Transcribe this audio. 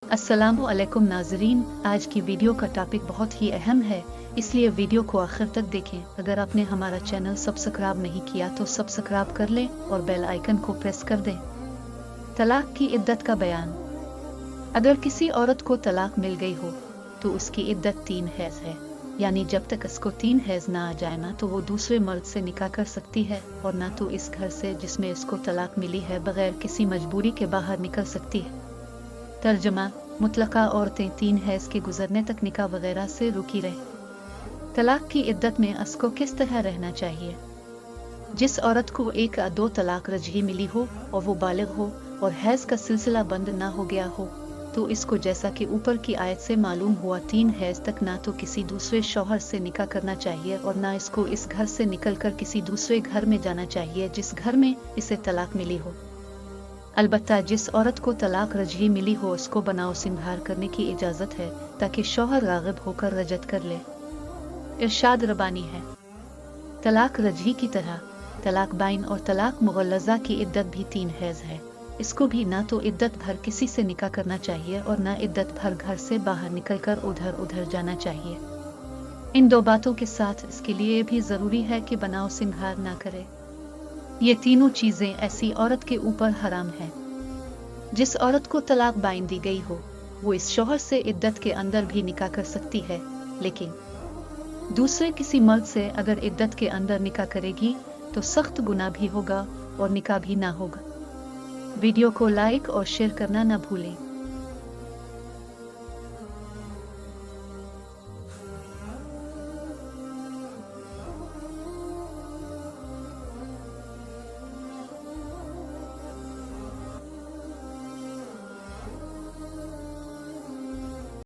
अस्सलामु अलैकुम नाजरीन, आज की वीडियो का टॉपिक बहुत ही अहम है, इसलिए वीडियो को आखिर तक देखें। अगर आपने हमारा चैनल सब्सक्राइब नहीं किया तो सब्सक्राइब कर लें और बेल आइकन को प्रेस कर दें। तलाक की इद्दत का बयान। अगर किसी औरत को तलाक मिल गई हो तो उसकी इद्दत 3 हैज़ है, यानी जब तक इसको 3 हैज़ ना आ जाए ना तो वो दूसरे मर्द से निकाह कर सकती है और ना तो इस घर से जिसमें इसको तलाक मिली है बगैर किसी मजबूरी के बाहर निकल सकती है। तर्जमा, मुतलका औरतें 3 हैज़ के गुजरने तक निकाह वगैरह से रुकी रहे। तलाक की इद्दत में इसको किस तरह रहना चाहिए? जिस औरत को 1 या 2 तलाक रजही मिली हो और वो बालिग हो और हैज़ का सिलसिला बंद ना हो गया हो तो इसको जैसा कि ऊपर की आयत से मालूम हुआ 3 हैज़ तक ना तो किसी दूसरे शौहर से निकाह करना चाहिए और ना इसको इस घर से निकलकर किसी दूसरे घर में जाना चाहिए जिस घर में इसे तलाक मिली हो। अलबत्ता जिस औरत को तलाक रजही मिली हो उसको बनाओ सिंगार करने की इजाज़त है ताकि शौहर राग़िब होकर रजत कर ले। इरशाद रबानी है, तलाक रजही की तरह तलाक बाइन और तलाक मुग़ल्लज़ा की इद्दत भी 3 हैज़ है। इसको भी ना तो इद्दत भर किसी से निकाह करना चाहिए और ना इद्दत भर घर से बाहर निकलकर उधर उधर जाना चाहिए। इन 2 बातों के साथ इसके लिए भी ज़रूरी है कि बनाओ सिंगार ना करे। ये तीनों चीज़ें ऐसी औरत के ऊपर हराम हैं। जिस औरत को तलाक बाइन दी गई हो वो इस शौहर से इद्दत के अंदर भी निकाह कर सकती है, लेकिन दूसरे किसी मर्द से अगर इद्दत के अंदर निकाह करेगी तो सख्त गुनाह भी होगा और निकाह भी ना होगा। वीडियो को लाइक और शेयर करना ना भूलें।